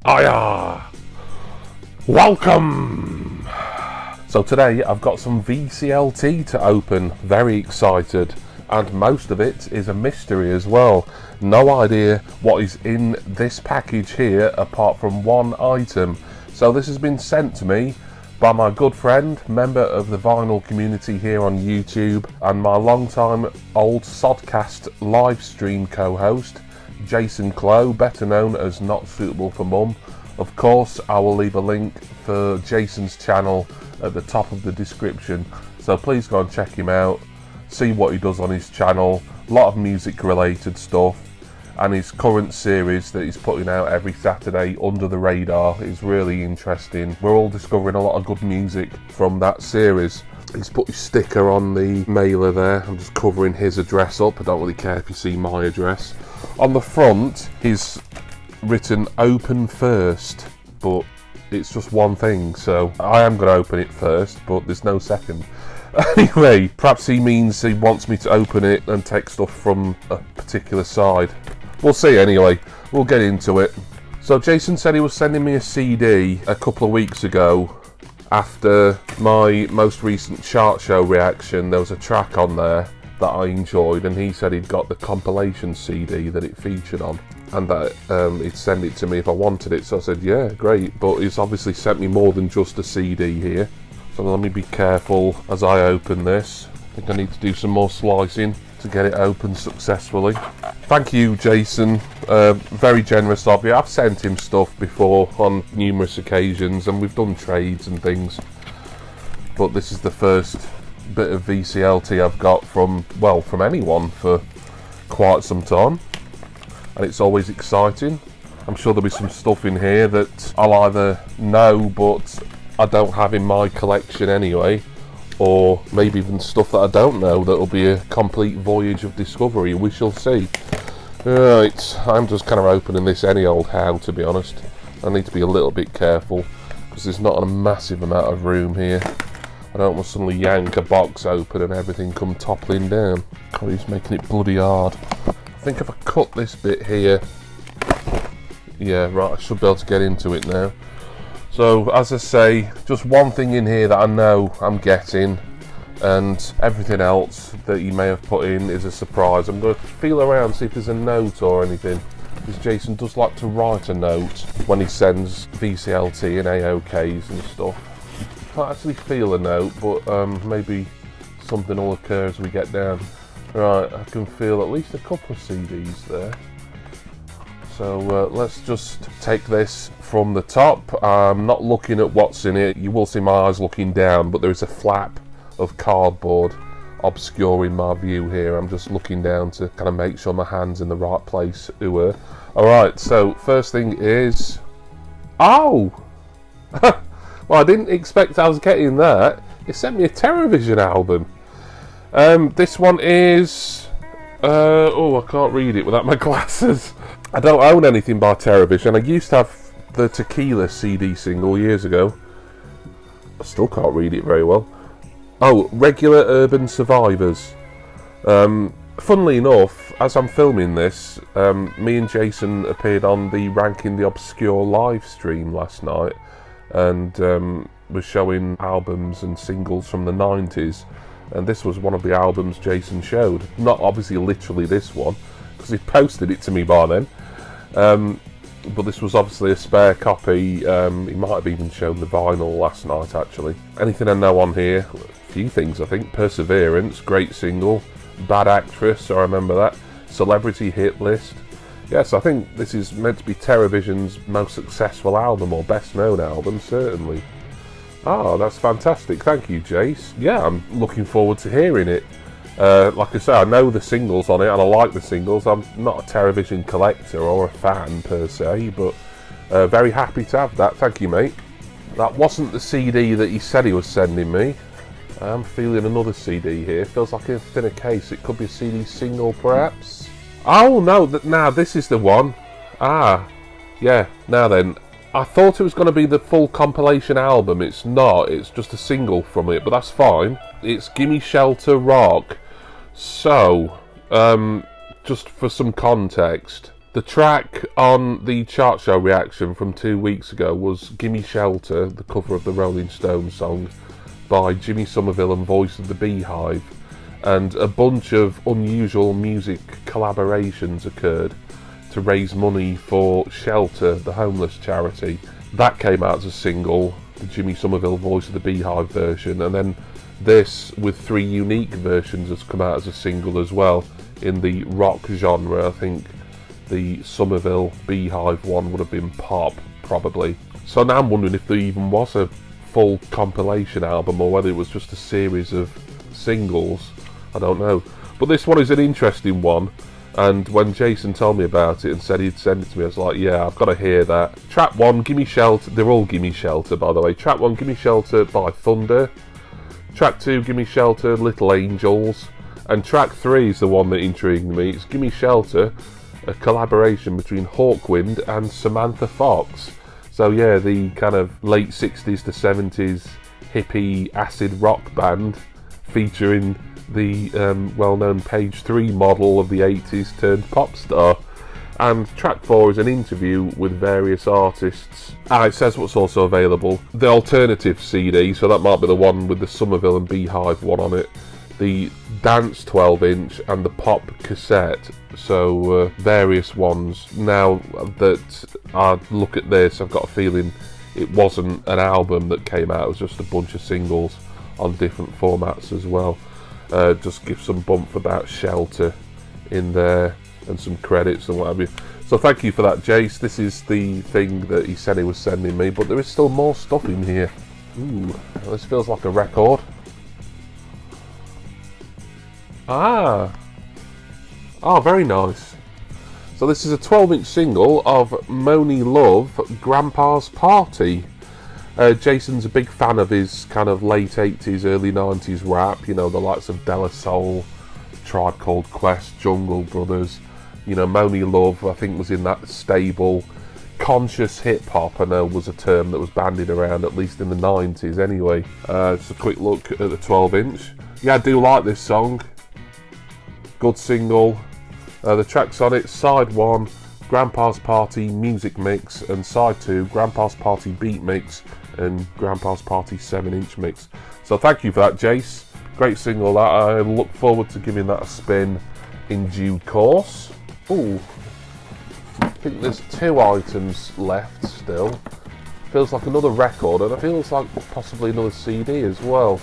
Hiya! Welcome! So today I've got some VCLT to open, very excited, and most of it is a mystery as well. No idea what is in this package here apart from one item. So this has been sent to me by my good friend, member of the vinyl community here on YouTube, and my longtime old Sodcast live stream co-host, Jason Clow, better known as Not Suitable for Mum. Of course, I will leave a link for Jason's channel at the top of the description, so please go and check him out, see what he does on his channel. A lot of music related stuff, and his current series that he's putting out every Saturday, Under the Radar, is really interesting. We're all discovering a lot of good music from that series. He's put his sticker on the mailer there. I'm just covering his address up. I don't really care if you see my address. On the front, he's written open first, but it's just one thing, so I am going to open it first, but there's no second. Anyway, perhaps he means he wants me to open it and take stuff from a particular side. We'll see anyway. We'll get into it. So Jason said he was sending me a CD a couple of weeks ago. After my most recent chart show reaction, there was a track on there that I enjoyed, and he said he'd got the compilation CD that it featured on, and that he'd send it to me if I wanted it. So I said, yeah, great, but he's obviously sent me more than just a CD here. So let me be careful as I open this. I think I need to do some more slicing to get it open successfully. Thank you, Jason. Very generous of you. I've sent him stuff before on numerous occasions, and we've done trades and things. But this is the first bit of VCLT I've got from anyone for quite some time. And it's always exciting. I'm sure there'll be some stuff in here that I'll either know but I don't have in my collection anyway, or maybe even stuff that I don't know that'll be a complete voyage of discovery. We shall see. Right, I'm just kind of opening this any old how, to be honest. I need to be a little bit careful because there's not a massive amount of room here. I don't want to suddenly yank a box open and everything come toppling down. God, he's making it bloody hard. I think if I cut this bit here, yeah, right, I should be able to get into it now. So, as I say, just one thing in here that I know I'm getting, and everything else that you may have put in is a surprise. I'm going to feel around, see if there's a note or anything, because Jason does like to write a note when he sends VCLT and AOKs and stuff. Can't actually feel a note, but maybe something will occur as we get down. Right, I can feel at least a couple of CDs there. So let's just take this from the top. I'm not looking at what's in it. You will see my eyes looking down, but there is a flap of cardboard obscuring my view here. I'm just looking down to kind of make sure my hand's in the right place. Alright, so first thing is... Oh! Well, I didn't expect I was getting that. It sent me a TerrorVision album. This one is... oh, I can't read it without my glasses. I don't own anything by TerrorVision. I used to have the Tequila CD single years ago. I still can't read it very well. Oh, Regular Urban Survivors. Funnily enough, as I'm filming this, me and Jason appeared on the Ranking the Obscure live stream last night, and was showing albums and singles from the 90s, and this was one of the albums Jason showed. Not obviously literally this one, because he posted it to me by then, but this was obviously a spare copy. He might have even shown the vinyl last night actually. Anything I know on here? A few things I think. Perseverance, great single. Bad Actress, I remember that. Celebrity Hit List. Yes, I think this is meant to be TerrorVision's most successful album, or best known album, certainly. Oh, that's fantastic. Thank you, Jace. Yeah, I'm looking forward to hearing it. Like I say, I know the singles on it, and I like the singles. I'm not a TerrorVision collector or a fan, per se, but very happy to have that. Thank you, mate. That wasn't the CD that he said he was sending me. I'm feeling another CD here. Feels like it's in a case. It could be a CD single, perhaps. Oh no, now this is the one. Ah, yeah, now then. I thought it was going to be the full compilation album. It's not, it's just a single from it, but that's fine. It's Gimme Shelter Rock. So, just for some context, The track on the chart show reaction from 2 weeks ago was Gimme Shelter, the cover of the Rolling Stones song by Jimmy Somerville and Voice of the Beehive, and a bunch of unusual music collaborations occurred to raise money for Shelter, the homeless charity. That came out as a single, the Jimmy Somerville Voice of the Beehive version, and then this, with 3 unique versions, has come out as a single as well in the rock genre. I think the Somerville Beehive one would have been pop, probably. So now I'm wondering if there even was a full compilation album or whether it was just a series of singles. I don't know. But this one is an interesting one, and when Jason told me about it and said he'd send it to me, I was like, yeah, I've got to hear that. Track 1, Gimme Shelter. They're all Gimme Shelter, by the way. Track 1, Gimme Shelter by Thunder. Track 2, Gimme Shelter, Little Angels. And track 3 is the one that intrigued me. It's Gimme Shelter, a collaboration between Hawkwind and Samantha Fox. So yeah, the kind of late 60s to 70s hippie acid rock band featuring the well-known Page 3 model of the 80s turned pop star. And track 4 is an interview with various artists. And it says what's also available. The alternative CD, so that might be the one with the Somerville and Beehive one on it. The dance 12-inch and the pop cassette, so various ones. Now that I look at this, I've got a feeling it wasn't an album that came out, it was just a bunch of singles on different formats as well. Just give some bump about Shelter in there and some credits and what have you. So thank you for that, Jace. This is the thing that he said he was sending me, but there is still more stuff in here. Ooh, this feels like a record. Ah, very nice. So this is a 12-inch single of Moni Love, Grandpa's Party. Jason's a big fan of his kind of late 80s, early 90s rap, you know, the likes of De La Soul, Tribe Called Quest, Jungle Brothers. You know, Moni Love, I think, was in that stable. Conscious hip-hop, I know, was a term that was bandied around, at least in the 90s anyway. Just a quick look at the 12-inch. Yeah, I do like this song. Good single. The tracks on it: side 1, Grandpa's Party Music Mix, and side 2, Grandpa's Party Beat Mix and Grandpa's Party 7-inch Mix. So thank you for that, Jace. Great single that. I look forward to giving that a spin in due course. Ooh, I think there's 2 items left still. Feels like another record, and it feels like possibly another CD as well.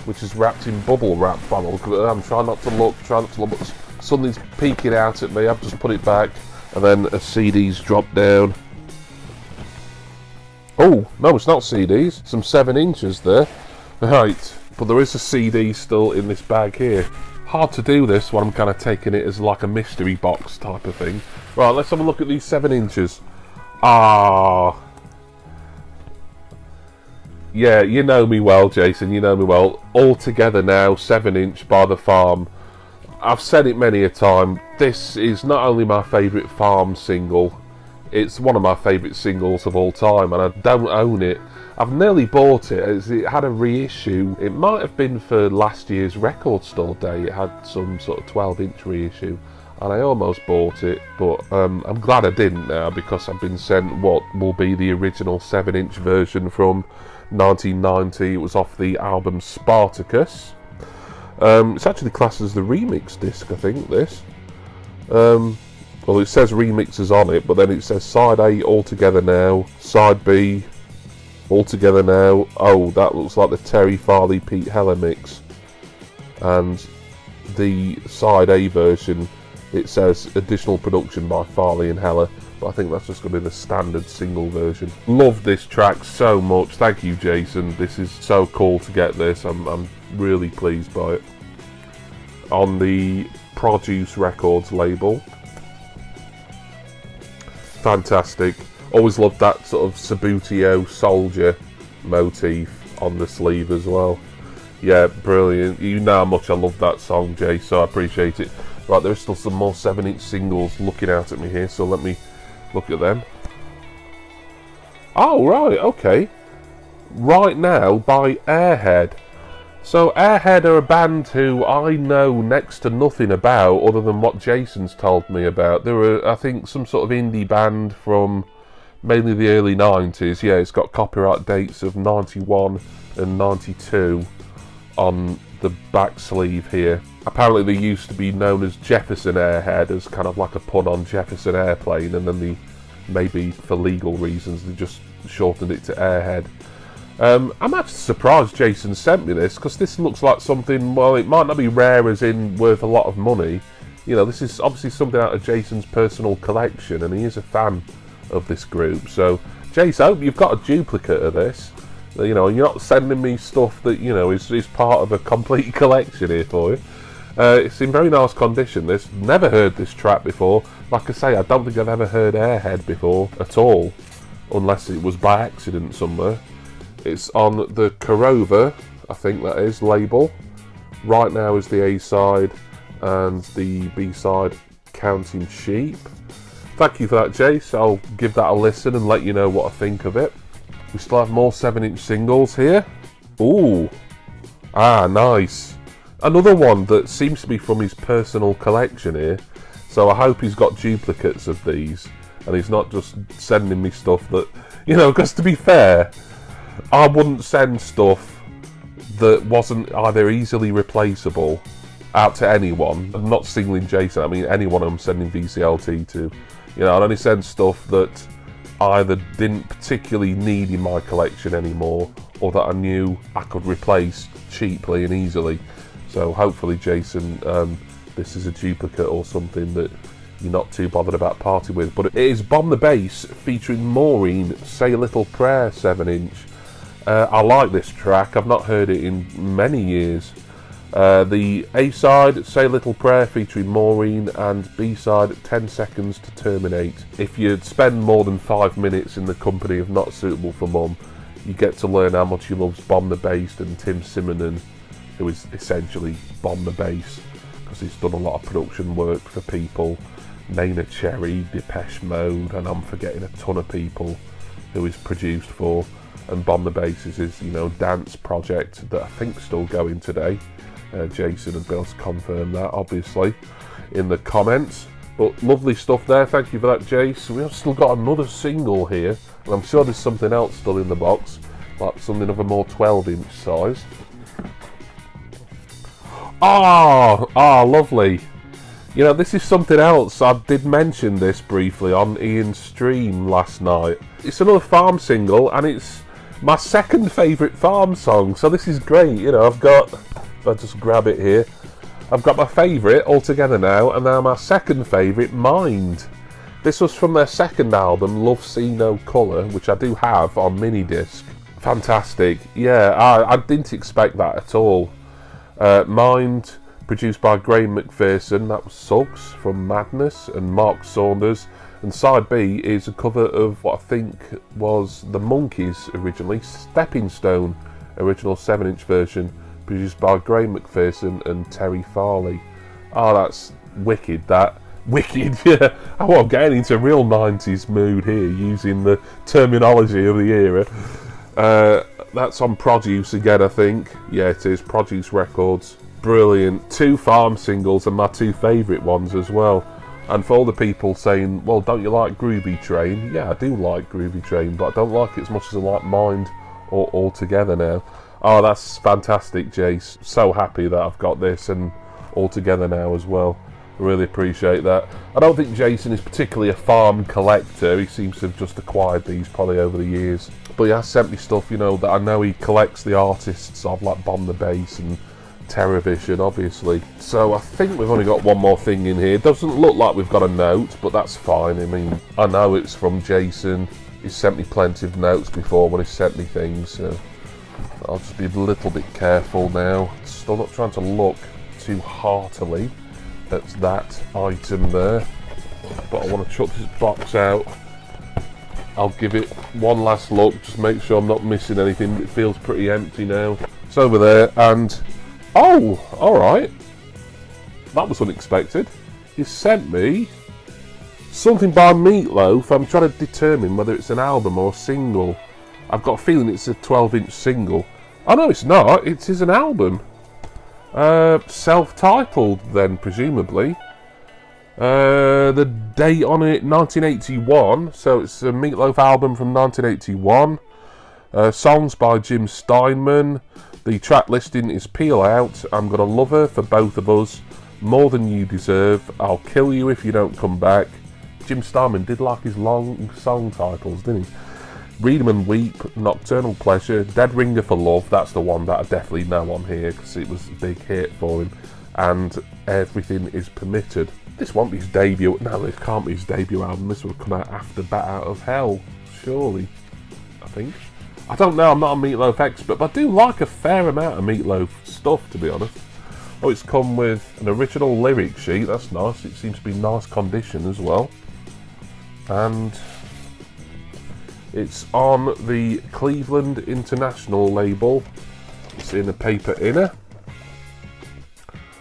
Which is wrapped in bubble wrap by the look of it. I'm trying not to look, but something's peeking out at me. I've just put it back, and then a CD's dropped down. Oh, no, it's not CDs. Some 7-inches there. Right, but there is a CD still in this bag here. Hard to do this when I'm kind of taking it as like a mystery box type of thing. Right, let's have a look at these 7-inches. Ah. Yeah, you know me well, Jason, you know me well. All Together Now, 7-inch by The Farm. I've said it many a time, this is not only my favourite Farm single, it's one of my favourite singles of all time, and I don't own it. I've nearly bought it, as it had a reissue. It might have been for last year's Record Store Day, it had some sort of 12-inch reissue, and I almost bought it, but I'm glad I didn't now, because I've been sent what will be the original 7-inch version from 1990. It was off the album Spartacus. It's actually classed as the remix disc, I think, this. Well, it says remixes on it, but then it says side A, All Together Now, side B, All Together Now. Oh, that looks like the Terry Farley Pete Heller mix. And the side A version, it says additional production by Farley and Heller, but I think that's just going to be the standard single version. Love this track so much. Thank you, Jason. This is so cool to get this. I'm really pleased by it. On the Produce Records label. Fantastic. Always loved that sort of Sabutio soldier motif on the sleeve as well. Yeah, brilliant. You know how much I love that song, Jay, so I appreciate it. Right, there's still some more 7-inch singles looking out at me here, so let me look at them. Oh, right, okay. Right Now by Airhead. So Airhead are a band who I know next to nothing about other than what Jason's told me about. They were, I think, some sort of indie band from mainly the early 90s. Yeah, it's got copyright dates of 91 and 92 on the back sleeve here. Apparently they used to be known as Jefferson Airhead, as kind of like a pun on Jefferson Airplane, and then maybe for legal reasons they just shortened it to Airhead. I'm actually surprised Jason sent me this, because this looks like something, well, it might not be rare as in worth a lot of money. You know, this is obviously something out of Jason's personal collection, and he is a fan of this group. So Jason, I hope you've got a duplicate of this. You know, you're not sending me stuff that, you know, is part of a complete collection here for you. It's in very nice condition, this. Never heard this track before. Like I say, I don't think I've ever heard Airhead before at all, unless it was by accident somewhere. It's on the Corova, I think that is, label. Right Now is the A-side, and the B-side, Counting Sheep. Thank you for that, Jace. I'll give that a listen and let you know what I think of it. We still have more 7-inch singles here. Ooh. Ah, nice. Another one that seems to be from his personal collection here. So I hope he's got duplicates of these, and he's not just sending me stuff that, you know, because to be fair, I wouldn't send stuff that wasn't either easily replaceable out to anyone. I'm not singling Jason, I mean anyone I'm sending VCLT to. You know, I'd only send stuff that either didn't particularly need in my collection anymore, or that I knew I could replace cheaply and easily. So hopefully, Jason, this is a duplicate or something that you're not too bothered about parting with. But it is Bomb the Bass featuring Maureen, Say a Little Prayer 7-inch. I like this track. I've not heard it in many years. The A-side, Say a Little Prayer featuring Maureen, and B-side, 10 Seconds to Terminate. If you spend more than 5 minutes in the company of Not Suitable for Mum, you get to learn how much he loves Bomb the Bass and Tim Simonon, who is essentially Bomb the Bass, because he's done a lot of production work for people, Nena Cherry, Depeche Mode, and I'm forgetting a ton of people who he's produced for. And Bomb the Bass is his, you know, dance project that I think's still going today. Jason and Bill's confirmed that, obviously, in the comments. But lovely stuff there. Thank you for that, Jace. We've still got another single here, and I'm sure there's something else still in the box, like something of a more 12-inch size. Lovely. You know, this is something else. I did mention this briefly on Ian's stream last night. It's another Farm single, and it's my second favourite Farm song, so this is great. You know, I've got, if I just grab it here, I've got my favourite All Together Now, and now my second favourite, Mind. This was from their second album, Love See No Colour, which I do have on mini disc. Fantastic. Yeah, I didn't expect that at all. Mind, produced by Graham McPherson, that was Suggs from Madness, and Mark Saunders. And side B is a cover of what I think was the Monkees originally, Stepping Stone, original 7-inch version, produced by Graham McPherson and Terry Farley. Oh, that's wicked, that. Wicked, yeah. Oh, I'm getting into real 90s mood here, using the terminology of the era. That's on Produce again, I think. Yeah, it is. Produce Records. Brilliant. 2 Farm singles, and my 2 favourite ones as well. And for all the people saying, well, don't you like Groovy Train? Yeah, I do like Groovy Train, but I don't like it as much as I like Mind or All Together Now. Oh, that's fantastic, Jace. So happy that I've got this and All Together Now as well. I really appreciate that. I don't think Jason is particularly a Farm collector. He seems to have just acquired these probably over the years. But he has sent me stuff, you know, that I know he collects the artists of, like Bomb the Bass and Terrorvision, obviously. So I think we've only got one more thing in here. Doesn't look like we've got a note, but that's fine. I mean, I know it's from Jason. He's sent me plenty of notes before when he sent me things, so I'll just be a little bit careful now. Still not trying to look too heartily at that item there, but I want to chuck this box out. I'll give it one last look, just make sure I'm not missing anything. It feels pretty empty now. It's over there, and oh, alright, that was unexpected. He sent me something by Meatloaf. I'm trying to determine whether it's an album or a single. I've got a feeling it's a 12-inch single. Oh no, it's not. It is an album. Self-titled then, presumably. The date on it, 1981. So it's a Meatloaf album from 1981. Songs by Jim Steinman. The track listing is Peel Out, I'm Gonna Love Her for Both of Us, More Than You Deserve, I'll Kill You If You Don't Come Back. Jim Steinman did like his long song titles, didn't he? Read 'em and Weep, Nocturnal Pleasure, Dead Ringer for Love, that's the one that I definitely know on here because it was a big hit for him, and Everything Is Permitted. This won't be his debut, no, this can't be his debut album, this will come out after Bat Out of Hell, surely, I think. I don't know, I'm not a Meatloaf expert, but I do like a fair amount of Meatloaf stuff, to be honest. Oh, it's come with an original lyric sheet, that's nice, it seems to be nice condition as well. And it's on the Cleveland International label. It's in a paper inner.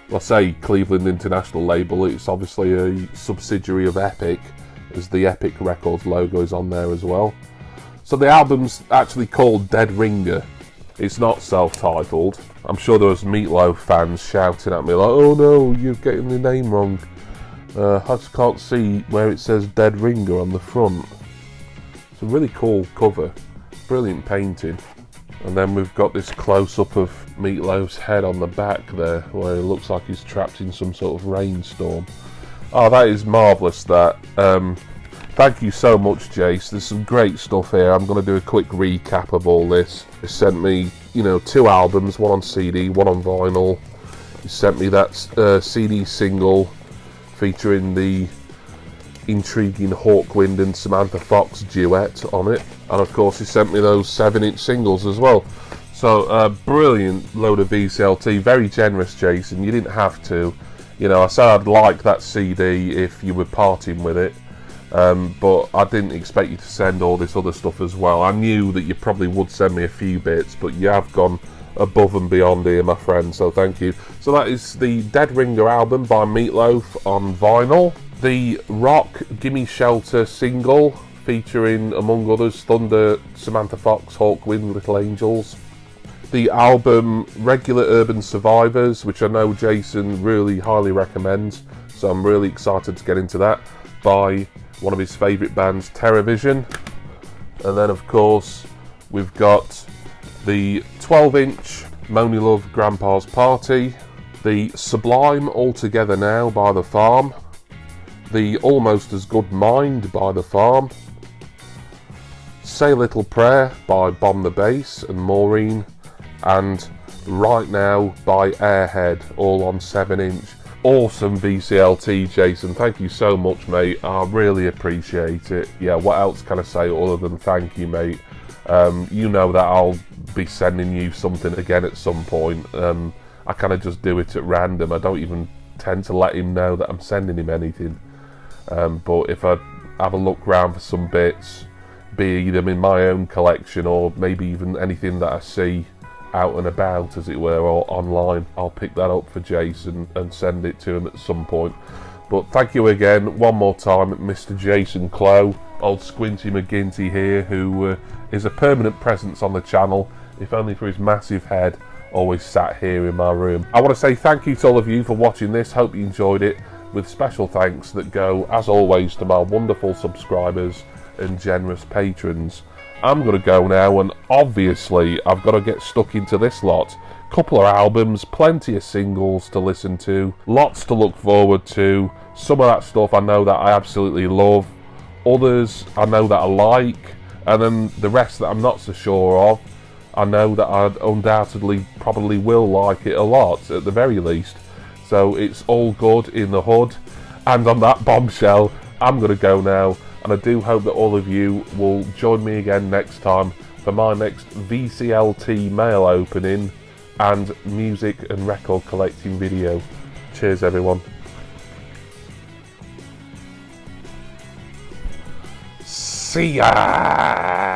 Well, I say Cleveland International label, it's obviously a subsidiary of Epic, as the Epic Records logo is on there as well. So the album's actually called Dead Ringer. It's not self-titled. I'm sure there was Meatloaf fans shouting at me like, oh no, you're getting the name wrong. I just can't see where it says Dead Ringer on the front. It's a really cool cover, brilliant painting. And then we've got this close-up of Meatloaf's head on the back there, where it looks like he's trapped in some sort of rainstorm. Oh, that is marvellous, that. Thank you so much, Jace. There's some great stuff here. I'm going to do a quick recap of all this. He sent me, 2 albums, one on CD, one on vinyl. He sent me that CD single featuring the intriguing Hawkwind and Samantha Fox duet on it, and of course he sent me those 7-inch singles as well. So brilliant load of VCLT, very generous, Jason. You didn't have to, I said I'd like that CD if you were parting with it, but I didn't expect you to send all this other stuff as well. I knew that you probably would send me a few bits, but you have gone above and beyond here, my friend, so thank you. So that is the Dead Ringer album by Meatloaf on vinyl. The Rock Gimme Shelter single featuring, among others, Thunder, Samantha Fox, Hawkwind, Little Angels. The album Regular Urban Survivors, which I know Jason really highly recommends, so I'm really excited to get into that, by one of his favourite bands, TerrorVision. And then of course we've got the 12-inch Moni Love Grandpa's Party, the Sublime All Together Now by The Farm, the Almost As Good Mind by The Farm, Say a Little Prayer by Bomb the Bass and Maureen, and Right Now by Airhead, all on 7-inch. Awesome VCLT, Jason. Thank you so much, mate. I really appreciate it. Yeah, what else can I say other than thank you, mate? You know that I'll be sending you something again at some point. I kind of just do it at random. I don't even tend to let him know that I'm sending him anything. But if I have a look round for some bits, be them in my own collection or maybe even anything that I see out and about, as it were, or online, I'll pick that up for Jason and send it to him at some point. But thank you again, one more time, Mr. Jason Clow, old Squinty McGinty here, who is a permanent presence on the channel, if only for his massive head, always sat here in my room. I want to say thank you to all of you for watching this, hope you enjoyed it, with special thanks that go, as always, to my wonderful subscribers and generous patrons. I'm going to go now, and obviously I've got to get stuck into this lot. Couple of albums, plenty of singles to listen to, lots to look forward to. Some of that stuff I know that I absolutely love, others I know that I like, and then the rest that I'm not so sure of, I know that I undoubtedly probably will like it a lot, at the very least. So it's all good in the hood, and on that bombshell, I'm going to go now. And I do hope that all of you will join me again next time for my next VCLT mail opening and music and record collecting video. Cheers, everyone. See ya!